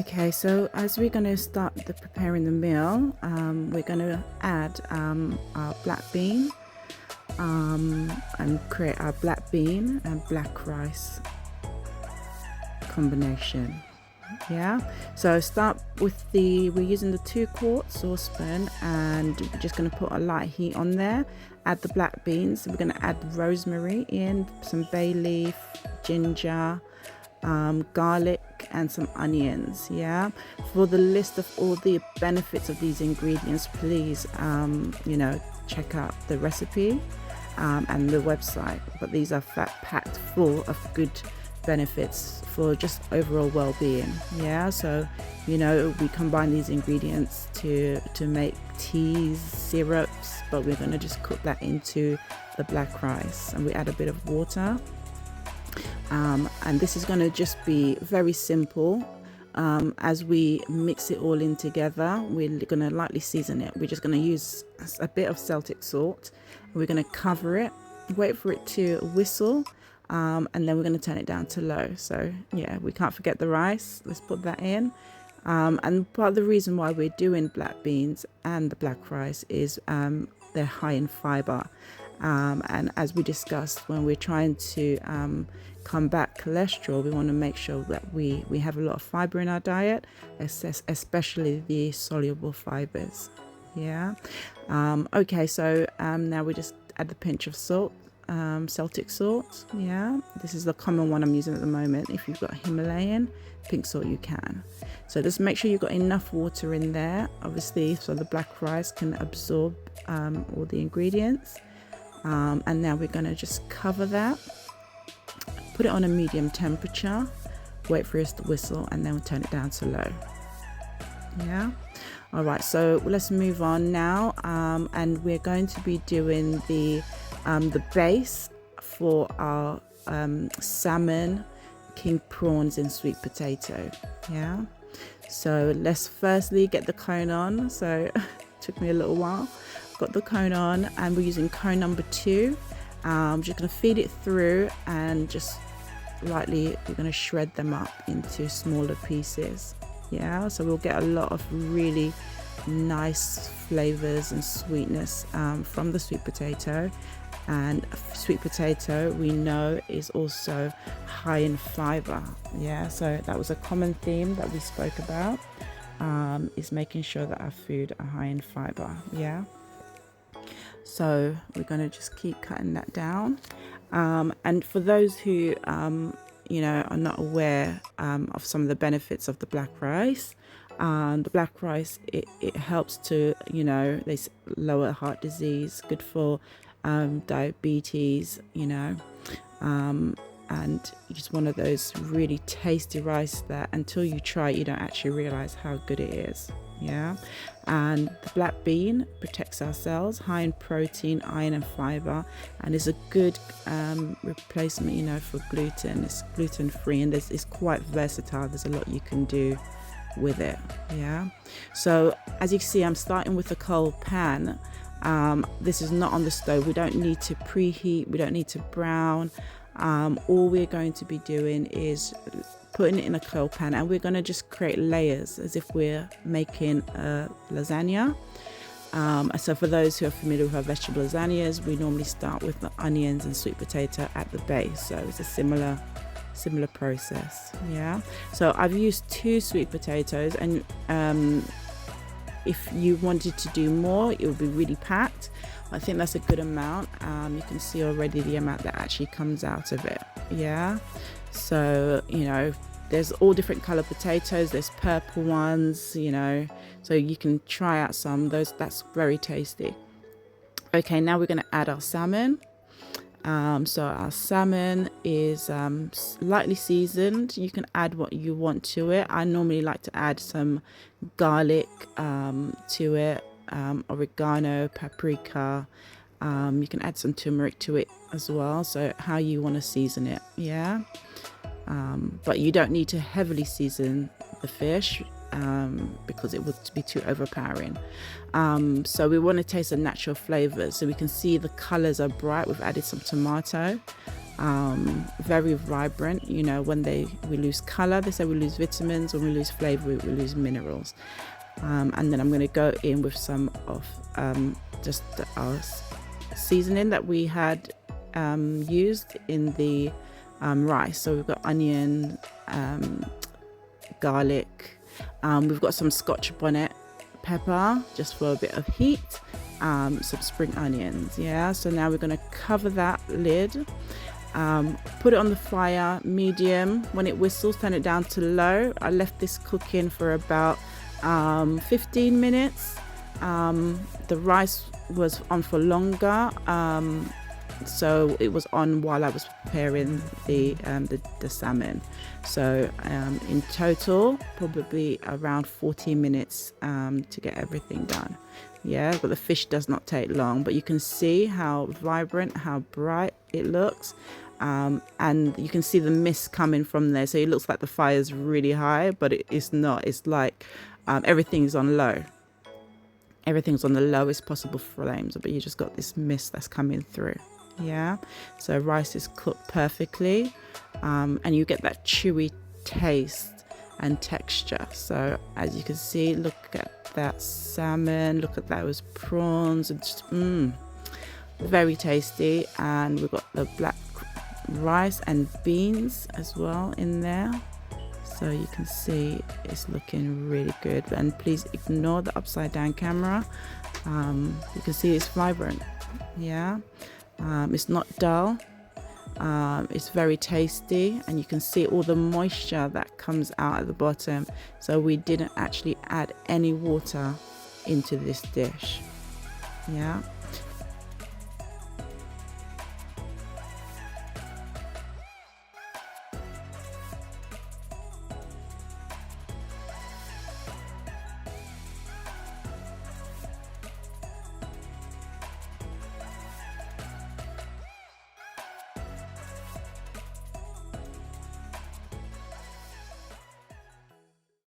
Okay, so as we're going to start preparing the meal, we're going to add our black bean and create our black bean and black rice combination. Yeah, so start with we're using the 2-quart saucepan, and we're just going to put a light heat on there. Add the black beans. We're going to add rosemary in, some bay leaf, ginger, garlic, and some onions. Yeah, for the list of all the benefits of these ingredients, please check out the recipe and the website. But these are packed full of good benefits for just overall well-being. Yeah, so we combine these ingredients to make teas, syrups, but we're going to just cook that into the black rice, and we add a bit of water, and this is going to just be very simple. As we mix it all in together, we're going to lightly season it. We're just going to use a bit of Celtic salt, and we're going to cover it, wait for it to whistle, and then we're going to turn it down to low. So yeah, we can't forget the rice. Let's put that in. And part of the reason why we're doing black beans and the black rice is they're high in fiber, and as we discussed, when we're trying to combat cholesterol, we want to make sure that we have a lot of fiber in our diet, especially the soluble fibers. Yeah. Okay, so now we just add the pinch of salt, Celtic salt. Yeah, this is the common one I'm using at the moment. If you've got Himalayan pink salt, you can. So just make sure you've got enough water in there, obviously, so the black rice can absorb all the ingredients. And now we're going to just cover that, put it on a medium temperature, wait for it to whistle, and then we'll turn it down to low. Yeah. All right, so let's move on now, and we're going to be doing the base for our salmon, king prawns, and sweet potato. Yeah, so let's firstly get the cone on. So it took me a little while. Got the cone on, and we're using cone number 2. I'm just going to feed it through, and just lightly we're going to shred them up into smaller pieces. Yeah, so we'll get a lot of really nice flavors and sweetness from the sweet potato. And sweet potato, we know, is also high in fiber. Yeah, so that was a common theme that we spoke about, is making sure that our food are high in fiber. Yeah, so we're going to just keep cutting that down, and for those who are not aware of some of the benefits of the black rice, the black rice, it helps to they lower heart disease, good for diabetes, and it's one of those really tasty rice that until you try it, you don't actually realize how good it is. Yeah, and the black bean protects our cells, high in protein, iron, and fiber, and is a good replacement, for gluten. It's gluten free, and it's quite versatile. There's a lot you can do with it. Yeah, so as you can see, I'm starting with a cold pan. This is not on the stove. We don't need to preheat, we don't need to brown. All we're going to be doing is putting it in a cold pan, and we're going to just create layers as if we're making a lasagna. So for those who are familiar with our vegetable lasagnas, we normally start with the onions and sweet potato at the base, so it's a similar process. Yeah, so I've used 2 sweet potatoes, and if you wanted to do more, it would be really packed. I think that's a good amount. You can see already the amount that actually comes out of it. Yeah, so there's all different color potatoes. There's purple ones, so you can try out some. That's very tasty. Okay, now we're going to add our salmon. So our salmon is lightly seasoned. You can add what you want to it. I normally like to add some garlic to it, oregano, paprika. You can add some turmeric to it as well, so how you want to season it. Yeah, but you don't need to heavily season the fish because it would be too overpowering. So we want to taste the natural flavors, so we can see the colors are bright. We've added some tomato, very vibrant. You know, when we lose color, they say we lose vitamins. When we lose flavor, we lose minerals. And then I'm going to go in with some of just our seasoning that we had used in the rice. So we've got onion, garlic, we've got some Scotch bonnet pepper just for a bit of heat, some spring onions. Yeah, so now we're going to cover that lid, put it on the fire medium. When it whistles, turn it down to low. I left this cooking for about 15 minutes. The rice was on for longer, so it was on while I was preparing the salmon. So in total, probably around 40 minutes to get everything done. Yeah, but the fish does not take long. But you can see how vibrant, how bright it looks. And you can see the mist coming from there. So it looks like the fire's really high, but it's not. It's like everything's on low. Everything's on the lowest possible flames, but you just got this mist that's coming through. Yeah, so rice is cooked perfectly, and you get that chewy taste and texture. So as you can see, look at that salmon, look at those prawns, and just very tasty. And we've got the black rice and beans as well in there, so you can see it's looking really good. And please ignore the upside down camera. You can see it's vibrant. Yeah, it's not dull. It's very tasty, and you can see all the moisture that comes out at the bottom. So we didn't actually add any water into this dish. Yeah,